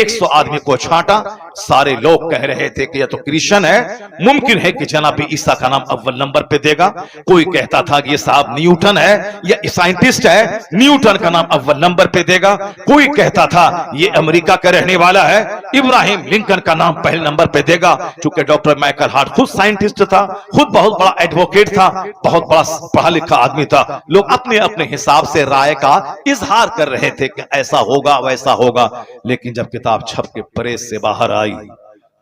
100 आदमी को छांटा। सारे लोग कह रहे थे कि यह तो क्रिश्चियन है, मुमकिन है कि जनाब ईसा का नाम अव्वल नंबर पे देगा। कोई कहता था कि ये साहब न्यूटन है या साइंटिस्ट है, न्यूटन का नाम अव्वल नंबर पे देगा। कोई कहता था ये अमेरिका का रहने वाला है, इब्राहिम लिंकन का नाम पहले नंबर पे देगा। चूंकि डॉक्टर माइकल हार्ट खुद साइंटिस्ट था, खुद बहुत बड़ा एडवोकेट था, बहुत बड़ा पढ़ा लिखा आदमी था। लोग अपने अपने हिसाब से राय का इजहार कर रहे थे कि ऐसा होगा वैसा होगा। लेकिन जब किताब छप के प्रेस से बाहर आई,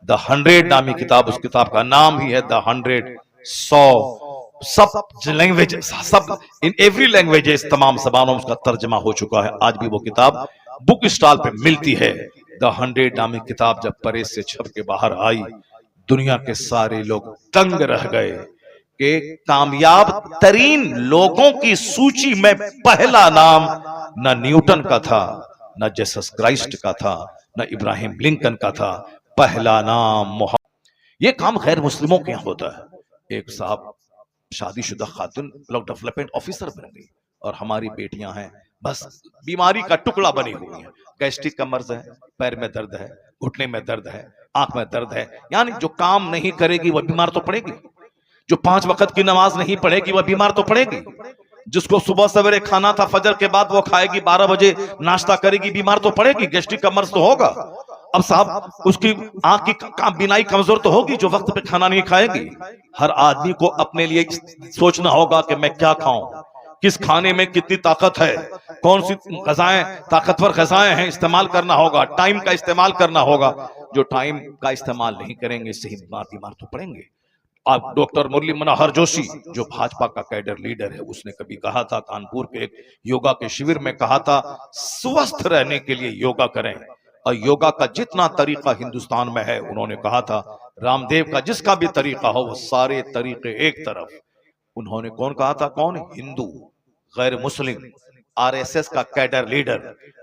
द 100 नामी किताब, उस किताब का नाम ही है द 100, 100 सब लैंग्वेज, सब इन एवरी लैंग्वेजेस, तमाम जबानों में उसका तर्जमा हो चुका है। आज भी वो किताब बुक स्टॉल पे मिलती है। द 100 नामी किताब जब प्रेस से छप के बाहर आई, दुनिया के सारे लोग दंग रह गए कि कामयाब तरीन लोगों की सूची में पहला नाम न न्यूटन का था, न जीसस क्राइस्ट का था, न इब्राहिम लिंकन का था। पहला नाम मोहम्मद। ये काम गैर मुस्लिमों के यहां होता है। एक साहब शादीशुदा खातून ब्लॉक डेवलपमेंट ऑफिसर बन गई और हमारी बेटियां हैं बस बीमारी का टुकड़ा बनी हुई है। गैस्ट्रिक का मर्ज है, पैर में दर्द है, घुटने में दर्द है, आंख में दर्द है। यानी जो काम नहीं करेगी वह बीमार तो पड़ेगी, जो 5 वक्त की नमाज नहीं पढ़ेगी वह बीमार तो पड़ेगी, जिसको सुबह सवेरे खाना था फजर के बाद वो खाएगी, 12 बजे नाश्ता करेगी, बीमार तो पड़ेगी, गैस्ट्रिक का मर्ज तो होगा। अब साहब उसकी आंख की बीनाई कमजोर तो होगी जो वक्त पे खाना नहीं खाएगी। हर आदमी को अपने लिए सोचना होगा कि मैं क्या खाऊं, किस खाने में कितनी ताकत है, कौन सी गजाएं ताकतवर गजाएं हैं, इस्तेमाल करना होगा, टाइम का इस्तेमाल करना होगा। जो टाइम का इस्तेमाल नहीं करेंगे सही बीमार तो पड़ेंगे। आप डॉक्टर मुरली मनोहर जोशी जो भाजपा का कैडर लीडर है, उसने कभी कहा था, कानपुर के एक योगा के शिविर में कहा था, स्वस्थ रहने के लिए योगा करें। और योगा का जितना तरीका हिंदुस्तान में है, उन्होंने कहा था रामदेव का जिसका भी तरीका हो वो सारे तरीके एक तरफ। उन्होंने कौन कहा था? कौन? हिंदू, गैर मुस्लिम, आरएसएस का कैडर लीडर,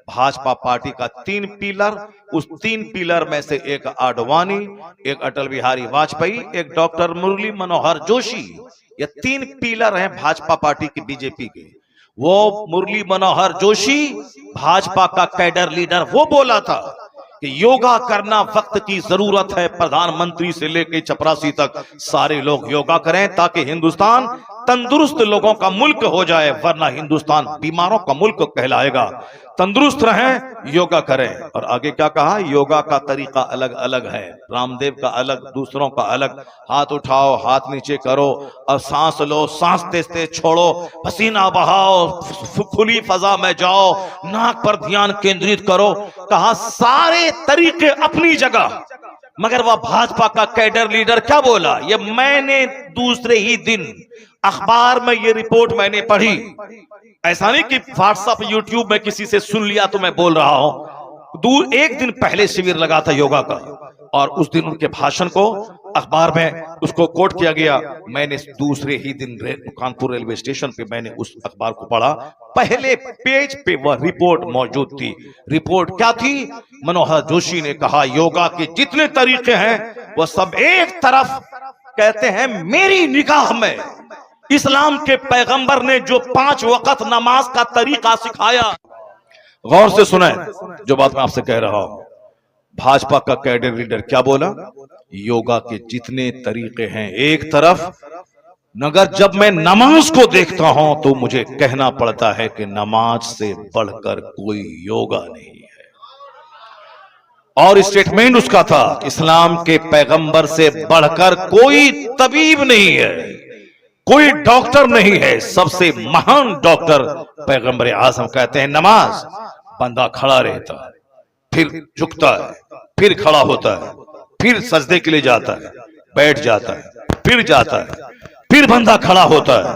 भाजपा पार्टी का 3 पिलर, उस 3 पिलर में से एक आडवाणी, एक अटल बिहारी वाजपेयी, एक डॉक्टर मुरली मनोहर जोशी। ये 3 पिलर हैं भाजपा पार्टी की, बीजेपी के। वो मुरली मनोहर जोशी भाजपा का कैडर लीडर, वो बोला था कि योगा करना वक्त की जरूरत है। प्रधानमंत्री से लेकर चपरासी तक सारे लोग योगा करें ताकि हिंदुस्तान तंदुरुस्त लोगों का मुल्क हो जाए, वरना हिंदुस्तान बीमारों का मुल्क कहलाएगा। तंदुरुस्त रहें, योगा करें। और आगे क्या कहा? योगा का तरीका अलग अलग है, रामदेव का अलग, दूसरों का अलग। हाथ उठाओ, हाथ नीचे करो और सांस लो, सांस तेज तेज छोड़ो, पसीना बहाओ, खुली फजा में जाओ, नाक पर ध्यान केंद्रित करो। कहा सारे तरीके अपनी जगह, मगर वह भाजपा का कैडर लीडर क्या बोला? ये मैंने दूसरे ही दिन अखबार में ये रिपोर्ट मैंने पढ़ी, ऐसा नहीं कि व्हाट्सएप यूट्यूब में किसी से सुन लिया तो मैं बोल रहा हूं। एक दिन पहले शिविर लगा था योगा का और उस दिन उनके भाषण को अखबार में उसको कोट किया गया। मैंने दूसरे ही दिन कानपुर रेलवे स्टेशन पे मैंने उस अखबार को पढ़ा, पहले पेज पे वह रिपोर्ट मौजूद थी। रिपोर्ट क्या थी? मनोहर जोशी ने कहा योगा के जितने तरीके हैं वह सब एक तरफ। कहते हैं मेरी निगाह में इस्लाम के पैगंबर ने जो 5 वक्त नमाज का तरीका सिखाया, गौर से सुने जो बात मैं आपसे कह रहा हूं। भाजपा का कैडर लीडर क्या बोला? योगा के जितने तरीके हैं एक तरफ, मगर जब मैं नमाज को देखता हूं तो मुझे कहना पड़ता है कि नमाज से बढ़कर कोई योगा नहीं है। और स्टेटमेंट उसका था, इस्लाम के पैगंबर से बढ़कर कोई तबीब नहीं है, कोई डॉक्टर नहीं है। सबसे महान डॉक्टर पैगंबर आजम कहते हैं नमाज। बंदा खड़ा रहता है, फिर झुकता है, फिर खड़ा होता है, फिर सजदे के लिए जाता है, बैठ जाता है, फिर जाता है, फिर बंदा खड़ा होता है।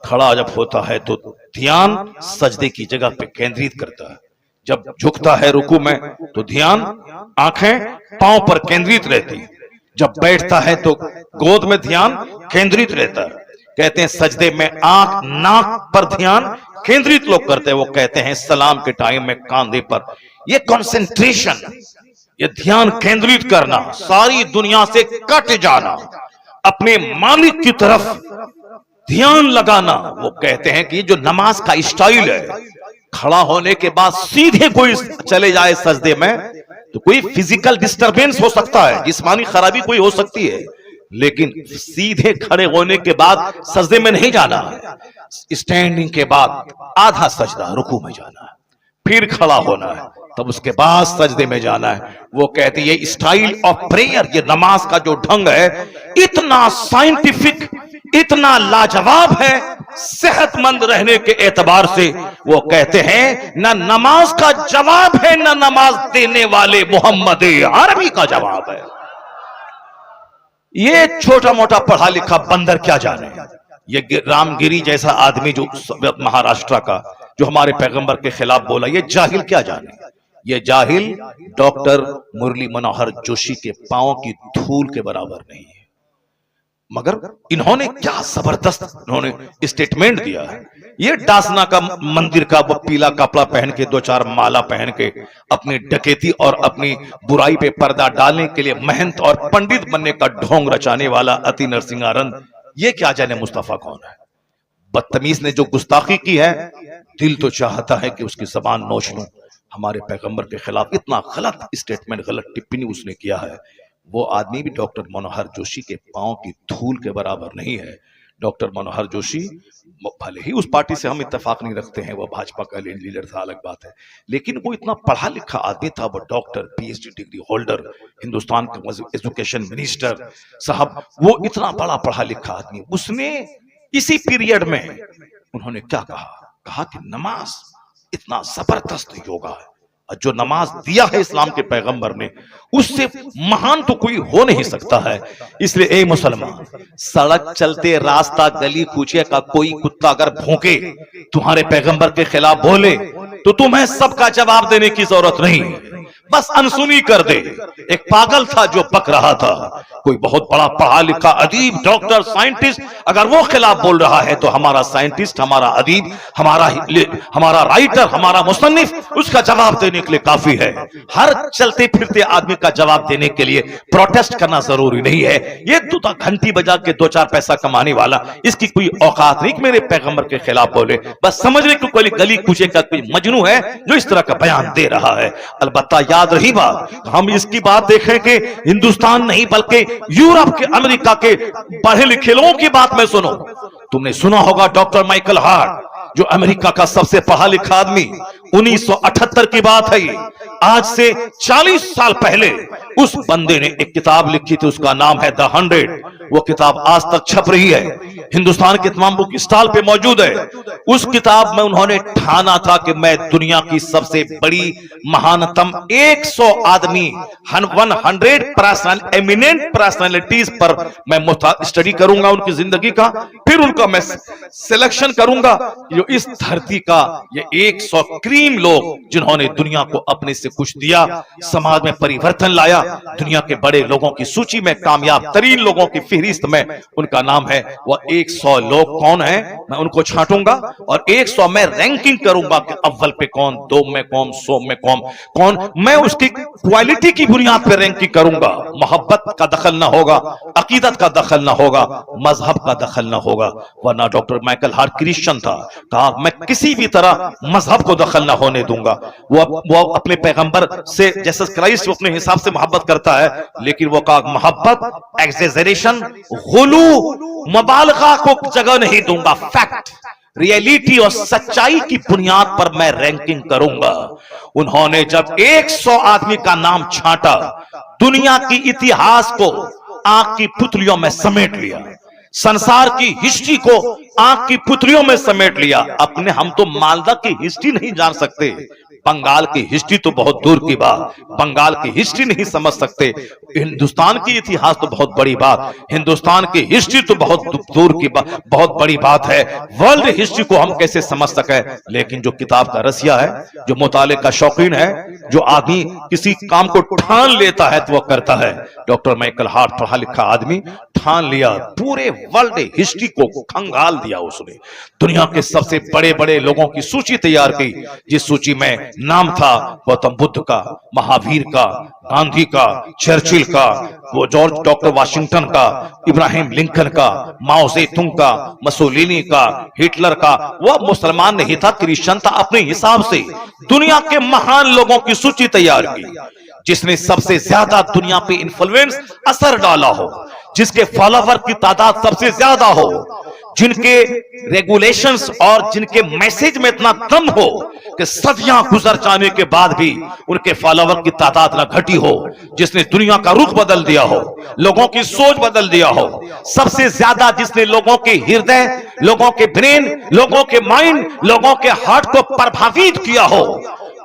खड़ा जब होता है तो ध्यान सजदे की जगह पे केंद्रित करता है। जब झुकता है रुकू में तो ध्यान आंखें पांव पर केंद्रित रहती है। जब बैठता है तो गोद में ध्यान केंद्रित रहता है। कहते हैं सजदे में आंख नाक पर ध्यान केंद्रित लोग करते हैं। वो कहते हैं सलाम के टाइम में कांधे पर। ये कंसंट्रेशन, ये ध्यान केंद्रित करना, सारी दुनिया से कट जाना, अपने मालिक की तरफ ध्यान लगाना। वो कहते हैं कि जो नमाज का स्टाइल है, खड़ा होने के बाद सीधे कोई चले जाए सजदे में तो कोई फिजिकल डिस्टरबेंस हो सकता है, जिस्मानी खराबी कोई हो सकती है, लेकिन सीधे खड़े होने के बाद सजदे में नहीं जाना है। स्टैंडिंग के बाद आधा सजदा रुकू में जाना है, फिर खड़ा होना है, तब उसके बाद सजदे में जाना है। वो कहते हैं ये स्टाइल ऑफ प्रेयर, ये नमाज का जो ढंग है इतना साइंटिफिक, इतना लाजवाब है सेहतमंद रहने के एतबार से। वो कहते हैं ना नमाज का जवाब है, ना नमाज देने वाले मोहम्मद अरबी का जवाब है। ये छोटा मोटा पढ़ा लिखा बंदर क्या जाने, ये रामगिरी जैसा आदमी जो महाराष्ट्र का, जो हमारे पैगंबर के खिलाफ बोला, ये जाहिल क्या जाने। ये जाहिल डॉक्टर मुरली मनोहर जोशी के पांव की धूल के बराबर नहीं है। मगर इन्होंने क्या जबरदस्त इन्होंने स्टेटमेंट दिया है। ये डासना का मंदिर का वो पीला कपड़ा पहन के, दो चार माला पहन के, अपनी डकैती और अपनी बुराई पे पर्दा डालने के लिए महंत और पंडित बनने का ढोंग रचाने वाला अति नरसिंहानंद, ये क्या जाने मुस्तफा कौन है। बदतमीज ने जो गुस्ताखी की है, दिल तो चाहता है कि उसकी जबान नोच लूं। हमारे पैगंबर के खिलाफ इतना गलत स्टेटमेंट, गलत टिप्पणी उसने किया है। वो आदमी भी डॉक्टर मनोहर जोशी के पांव की धूल के बराबर नहीं है। डॉक्टर मनोहर जोशी, भले ही उस पार्टी से हम इत्तेफाक नहीं रखते हैं, वो भाजपा का लीडर था, अलग बात है, लेकिन वो इतना पढ़ा लिखा आदमी था। वो doctor, PhD degree holder, Hindustan का एजुकेशन मिनिस्टर साहब, वो इतना बड़ा पढ़ा लिखा आदमी, उसने इसी पीरियड में उन्होंने क्या कहा कि नमाज इतना जबरदस्त योगा है, और जो नमाज दिया है इस्लाम के पैगंबर ने, उससे महान तो कोई हो नहीं सकता है। इसलिए ए मुसलमान, सड़क चलते रास्ता गली कूचे का कोई कुत्ता अगर भौंके, तुम्हारे पैगंबर के खिलाफ बोले, तो तुम्हें सबका जवाब देने की जरूरत नहीं, बस अनसुनी कर दे। एक पागल था जो बक रहा था, कोई बहुत बड़ा पढ़ा लिखा अदीब, डॉक्टर, साइंटिस्ट, अगर वो खिलाफ बोल रहा है तो हमारा साइंटिस्ट, हमारा अदीब, हमारा राइटर, हमारा मुसन्निफ उसका जवाब देने के लिए काफी है। हर चलते फिरते आदमी का जवाब देने के लिए प्रोटेस्ट करना जरूरी नहीं है। ये तो घंटी बजा के दो चार पैसा कमाने वाला, इसकी कोई औकात नहीं मेरे पैगंबर के खिलाफ बोले। बस समझने को कोई गली कूचे का कोई मजनू है जो इस तरह का बयान दे रहा है। अलबत्ता याद रही बात, हम इसकी बात देखें कि हिंदुस्तान नहीं बल्कि यूरोप के, अमेरिका के पढ़े लिखे लोगों की बात में सुनो। तुमने सुना होगा डॉक्टर माइकल हार्ट, जो अमेरिका का सबसे पढ़ा लिखा आदमी, 1978 की बात है ये, आज से 40 साल पहले उस बंदे ने एक किताब लिखी थी, उसका नाम है द 100। वो किताब आज तक छप रही है, हिंदुस्तान के तमाम बुक स्टॉल पे मौजूद है। उस किताब में उन्होंने ठाना था कि मैं दुनिया की सबसे बड़ी महानतम 100 आदमी, 100 एमिनेंट पर्सनालिटीज पर मैं स्टडी करूंगा उनकी जिंदगी का, फिर उनका मैं सिलेक्शन करूंगा जो इस धरती का ये 100 क्रीम लोग जिन्होंने दुनिया को अपने से कुछ दिया, समाज में परिवर्तन लाया, दुनिया के बड़े लोगों की सूची में, कामयाब तरीन लोगों की फहरिस्त में उनका नाम है। वह 100 लोग कौन है, मैं उनको छांटूंगा और 100 में रैंकिंग करूंगा कि अव्वल पे कौन, 2 में कौन, 100 में कौन। मैं उसकी क्वालिटी की बुनियाद पर रैंकिंग करूंगा। मोहब्बत का दखल ना होगा, अकीदत का दखल ना होगा, मजहब का दखल ना होगा। वरना डॉक्टर माइकल हार्ट क्रिश्चियन था, कहा मैं किसी भी तरह मजहब को दखल ना होने दूंगा। वो अपने पैगंबर से जैसे क्राइस्ट अपने हिसाब से मोहब्बत करता है, लेकिन वो कहा मोहब्बत एक्सेजरेशन, गुलू, मुबालगा को जगह नहीं दूंगा। फैक्ट, रियलिटी और सच्चाई की बुनियाद पर मैं रैंकिंग करूंगा। उन्होंने जब 100 आदमी का नाम छांटा, दुनिया की इतिहास को आंख की पुतलियों में समेट लिया, संसार की हिस्ट्री को आंख की पुतलियों में समेट लिया। अपने हम तो मालदा की हिस्ट्री नहीं जान सकते, बंगाल की हिस्ट्री तो बहुत दूर की बात, बंगाल की हिस्ट्री नहीं समझ सकते, हिंदुस्तान की इतिहास तो बहुत बड़ी बात, हिंदुस्तान की हिस्ट्री तो बहुत दूर की बात, बहुत बड़ी बात है। वर्ल्ड हिस्ट्री को हम कैसे समझ सके। लेकिन जो किताब का रसिया है, जो मुताले का शौकीन है, जो आदमी किसी काम को ठान लेता है तो वह करता है। डॉक्टर माइकल हार्ट पढ़ा लिखा आदमी ठान लिया, पूरे वर्ल्ड हिस्ट्री को खंगाल दिया उसने। दुनिया के सबसे बड़े बड़े लोगों की सूची तैयार की, जिस सूची में नाम था गौतम बुद्ध का, महावीर का, गांधी का, चर्चिल का, वो जॉर्ज डॉक्टर वाशिंगटन का, इब्राहिम लिंकन का, माओ सेतुंग का, मसोलिनी का, हिटलर का। वो मुसलमान नहीं था, क्रिश्चियन था। अपने हिसाब से दुनिया के महान लोगों की सूची तैयार की। जिसने सबसे ज्यादा दुनिया पे इन्फ्लुएंस असर डाला हो, जिसके फॉलोवर की तादाद सबसे ज्यादा हो, जिनके रेगुलेशंस और जिनके मैसेज में इतना दम हो कि सदियां गुजर जाने के बाद भी उनके फॉलोवर की तादाद ना घटी हो, जिसने दुनिया का रुख बदल दिया हो, लोगों की सोच बदल दिया हो, सबसे ज्यादा जिसने लोगों के हृदय, लोगों के ब्रेन, लोगों के माइंड, लोगों के हार्ट को प्रभावित किया हो,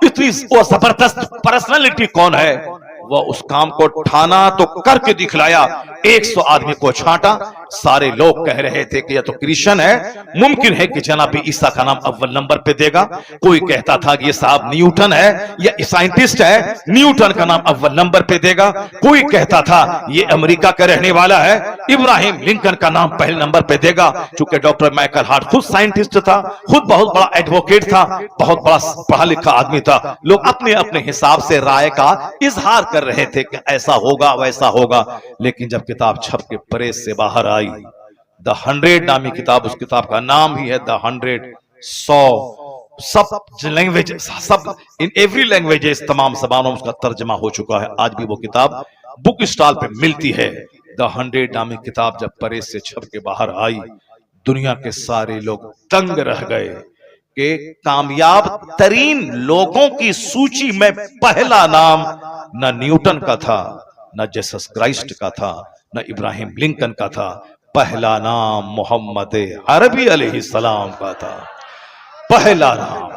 इतनी वो जबरदस्त पर्सनालिटी कौन है? वह उस काम को ठाना तो करके दिखलाया। 100 आदमी को छांटा। सारे लोग कह रहे थे कि यह तो क्रिश्चियन है, मुमकिन है कि जनाब ईसा का नाम अव्वल नंबर पे देगा। कोई कहता था कि ये साहब न्यूटन है या साइंटिस्ट है, न्यूटन का नाम अव्वल नंबर पे देगा। कोई कहता था ये अमेरिका का रहने वाला है, इब्राहिम लिंकन का नाम पहले नंबर पे देगा। चूंकि डॉक्टर माइकल हार्ट खुद साइंटिस्ट था, खुद बहुत बड़ा एडवोकेट था, बहुत बड़ा पढ़ा लिखा आदमी था, लोग अपने अपने हिसाब से राय का इजहार कर रहे थे कि ऐसा होगा वैसा होगा। लेकिन जब किताब छप के प्रेस से बाहर आई, द 100 नामी किताब, उस किताब का नाम ही है द 100, 100 सब लैंग्वेज, सब इन एवरी लैंग्वेजेस, तमाम जबानों में उसका तर्जमा हो चुका है। आज भी वो किताब बुक स्टॉल पे मिलती है। द 100 नामी किताब जब प्रेस से छप के बाहर आई, दुनिया के सारे लोग दंग रह गए कि कामयाब तरीन लोगों की सूची में पहला नाम न न्यूटन का था, न जीसस क्राइस्ट का था, न इब्राहिम लिंकन का था। पहला नाम मोहम्मद अरबी अलैहिस्सलाम का था। पहला नाम।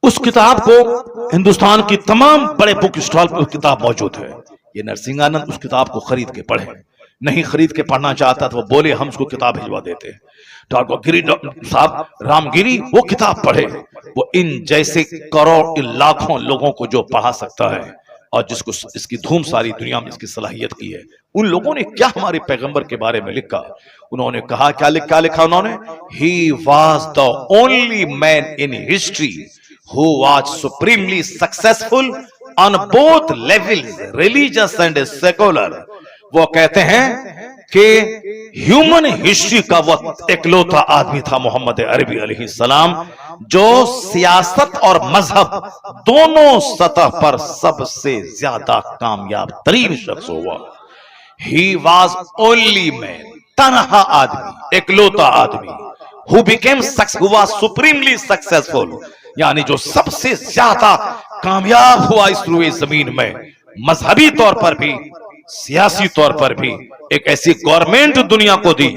उस किताब को हिंदुस्तान की तमाम बड़े बुक स्टॉल पर किताब मौजूद है। ये नरसिंह आनंद उस किताब को खरीद के पढ़े, नहीं खरीद के पढ़ना चाहता तो वो बोले हम उसको किताब भिजवा देते। डॉक्टर गिरी साहब रामगिरी वो किताब पढ़े, वो इन जैसे करोड़ लाखों लोगों को जो पढ़ा सकता है और जिसको इसकी धूम सारी दुनिया में इसकी सलाहियत की है। उन लोगों ने क्या हमारे पैगंबर के बारे में लिखा? उन्होंने कहा, क्या लिखा उन्होंने? He was the only man in history who was supremely successful on both levels, religious and secular। वो कहते हैं कि ह्यूमन हिस्ट्री का वो इकलौता आदमी था मोहम्मद अरबी अलैहिस्सलाम जो सियासत और मजहब दोनों सतह पर सबसे ज्यादा कामयाब तरीन शख्स हुआ। He was only man, तनहा आदमी, इकलौता आदमी, who was supremely successful, यानी जो सबसे ज्यादा कामयाब हुआ इस रुए जमीन में, मजहबी तौर पर भी, सियासी तौर पर भी। एक ऐसी गवर्नमेंट दुनिया को दी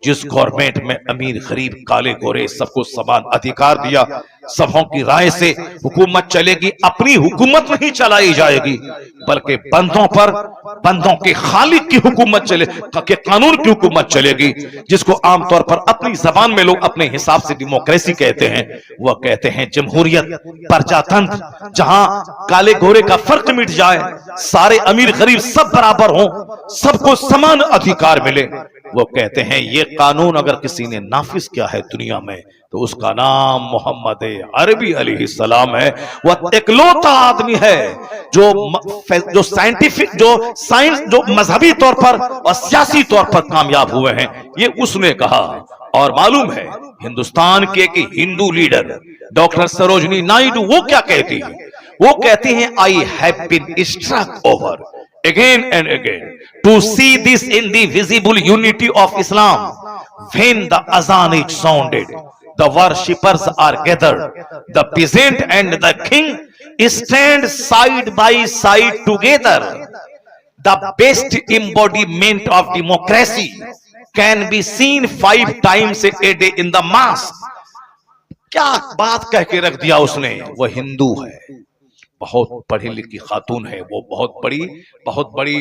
जिस गवर्नमेंट में अमीर गरीब काले गोरे सबको समान अधिकार दिया। सबों की राय से हुकूमत चलेगी, अपनी हुकूमत नहीं चलाई जाएगी बल्कि बंदों पर, बंदों के खालिक की हुकूमत चले, के कानून की हुकूमत चलेगी, जिसको आमतौर पर अपनी जबान में लोग अपने हिसाब से डेमोक्रेसी कहते हैं। वह कहते हैं जमहूरियत, प्रजातंत्र, जहां काले गोरे का फर्क मिट जाए, सारे अमीर गरीब सब बराबर हों, सबको समान अधिकार मिले। वो कहते हैं ये कानून अगर किसी ने नाफिज किया है दुनिया में तो उसका नाम मोहम्मद अरबी अलैहिस्सलाम है। वह इकलौता आदमी है जो साइंटिफिक, जो साइंस, जो मजहबी तौर पर और सियासी तौर पर कामयाब हुए हैं। ये उसने कहा। और मालूम है हिंदुस्तान के एक हिंदू लीडर डॉक्टर सरोजनी नायडू वो क्या कहती है? वो कहती हैं I have been struck over again and again to see this in the visible unity of Islam. When the azan is sounded, the worshippers are gathered, the peasant and the king stand side by side together. The best embodiment of democracy can be seen 5 times a day in the mosque. क्या बात कह के रख दिया उसने। वो हिंदू है, बहुत पढ़ी लिखी खातून है, वो बहुत बड़ी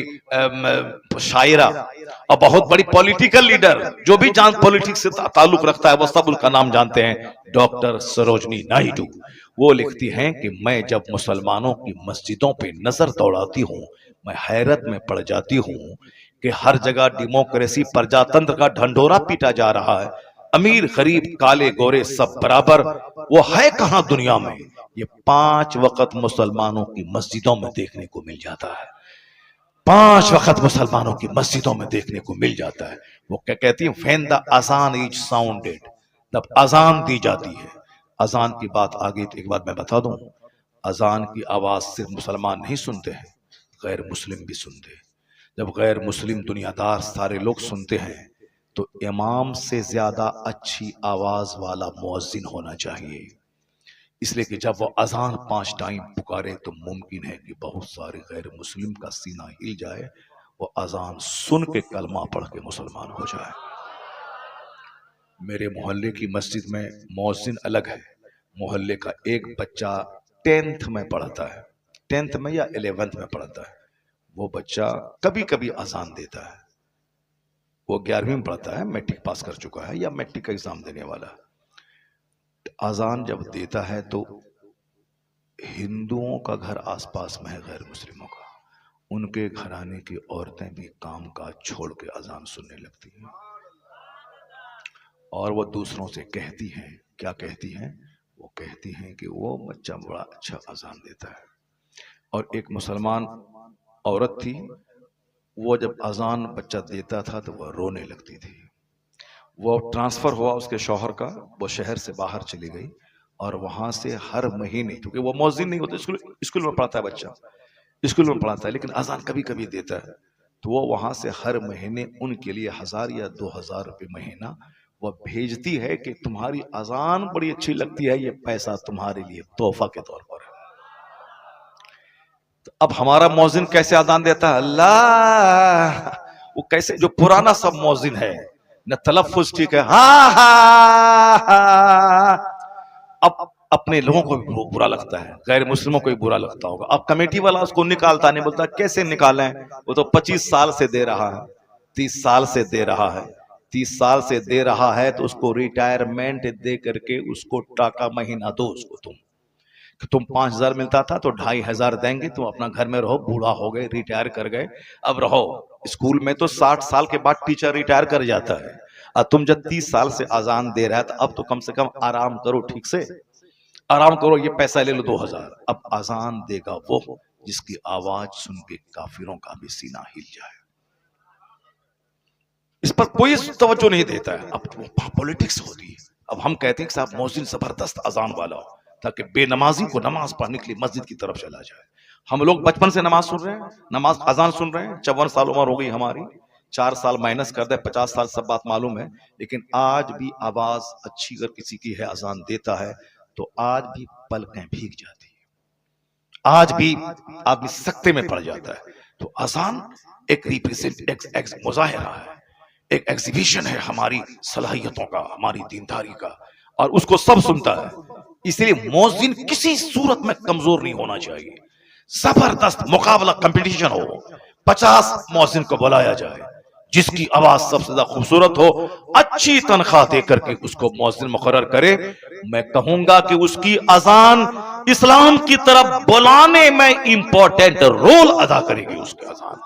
शायरा और बहुत बड़ी पॉलिटिकल लीडर, जो भी जान पॉलिटिक्स से ताल्लुक रखता है वो सब उनका नाम जानते हैं, डॉक्टर सरोजनी नायडू। वो लिखती हैं कि मैं जब मुसलमानों की मस्जिदों पे नजर दौड़ाती हूँ मैं हैरत में पड़ जाती हूँ कि हर जगह डेमोक्रेसी, प्रजातंत्र का ढंढोरा पीटा जा रहा है। अमीर गरीब काले गोरे सब बराबर, वो है कहां दुनिया में? ये 5 वक्त मुसलमानों की मस्जिदों में देखने को मिल जाता है। 5 वक्त मुसलमानों की मस्जिदों में देखने को मिल जाता है। वो क्या कहती है, व्हेन द अजान इज साउंडेड, जब अजान दी जाती है। अजान की बात आगे तो एक बात मैं बता दूं, अजान की आवाज सिर्फ मुसलमान नहीं सुनते हैं, गैर मुस्लिम भी सुनते हैं। जब गैर मुस्लिम दुनियादार सारे लोग सुनते हैं तो इमाम से ज्यादा अच्छी आवाज वाला मुअज्जिन होना चाहिए। इसलिए कि जब वो अजान 5 टाइम पुकारे तो मुमकिन है कि बहुत सारे गैर मुस्लिम का सीना हिल जाए, वो अजान सुन के कलमा पढ़ के मुसलमान हो जाए। मेरे मोहल्ले की मस्जिद में मुअज्जिन अलग है। मोहल्ले का एक बच्चा 10th में पढ़ता है, 10th में या 11th में पढ़ता है। वो बच्चा कभी कभी अजान देता है। वो 11वीं में पढ़ता है, मैट्रिक पास कर चुका है या मैट्रिक का एग्जाम देने वाला। अजान जब देता है तो हिंदुओं का घर आसपास में है, गैर मुस्लिमों का, उनके घराने की औरतें भी काम काज छोड़ के अजान सुनने लगती हैं और वो दूसरों से कहती हैं, क्या कहती हैं, वो कहती हैं कि वो बच्चा बड़ा अच्छा अजान देता है। और एक मुसलमान औरत थी, वो जब अजान बच्चा देता था तो वह रोने लगती थी। वो ट्रांसफर हुआ उसके शौहर का, वो शहर से बाहर चली गई और वहां से हर महीने, क्योंकि वो मौजिन नहीं होते, स्कूल में पढ़ता है बच्चा, स्कूल में पढ़ाता है, लेकिन अजान कभी कभी देता है, तो वो वहां से हर महीने उनके लिए 1000 या 2000 रुपये महीना वो भेजती है कि तुम्हारी अजान बड़ी अच्छी लगती है, ये पैसा तुम्हारे लिए तोहफा के तौर पर है। तो अब हमारा मौजिन कैसे अजान देता है, अल्लाह, वो कैसे, जो पुराना सब मौजिन है न तलफ्फुज ठीक है, हा हा, अब अपने लोगों को भी बुरा लगता है, गैर मुस्लिमों को भी बुरा लगता होगा। अब कमेटी वाला उसको निकालता नहीं, बोलता कैसे निकालें, वो तो 25 साल से दे रहा है, 30 साल से दे रहा है, 30 साल से दे रहा है, तो उसको रिटायरमेंट दे करके उसको टाका महीना दो उसको। तुम 5000 मिलता था तो 2500 देंगे, तुम अपना घर में रहो, बूढ़ा हो गए, रिटायर कर गए, अब रहो। स्कूल में तो 60 साल के बाद टीचर रिटायर कर जाता है, और तुम जब 30 साल से अजान दे रहा है, तो अब तो कम से कम आराम करो, ठीक से आराम करो, ये पैसा ले लो 2000। अब अजान देगा वो जिसकी आवाज सुन के काफिरों का भी सीना हिल जाए। इस पर कोई तवज्जो नहीं देता है। अब पॉलिटिक्स होती है। अब हम कहते हैं कि साहब मौजिन जबरदस्त अजान वाला हो, ताकि बेनमाजी को नमाज पढ़ने के लिए मस्जिद की तरफ चला जाए। हम लोग बचपन से नमाज सुन रहे हैं, नमाज अजान सुन रहे हैं, 54 साल उम्र हो गई हमारी, 4 साल माइनस कर दे 50 साल, सब बात मालूम है, लेकिन आज भी आवाज अच्छी अगर किसी की है, अजान देता है, तो आज भी पलकें भीग जाती है, आज भी आदमी सख्ते में पड़ जाता है। तो अजान एक रिप्रेजेंट मुजाहिरा है, एक एग्जीबिशन है हमारी सलाहियतों का, हमारी दीनदारी का, और उसको सब सुनता है। इसलिए मौजिन किसी सूरत में कमजोर नहीं होना चाहिए। जबरदस्त मुकाबला कंपटीशन हो, 50 मौजिन को बुलाया जाए, जिसकी आवाज सबसे ज्यादा खूबसूरत हो, अच्छी तनख्वाह देकर के उसको मौजिन मुकर्रर करे। मैं कहूंगा कि उसकी अजान इस्लाम की तरफ बुलाने में इंपॉर्टेंट रोल अदा करेगी, उसकी अजान।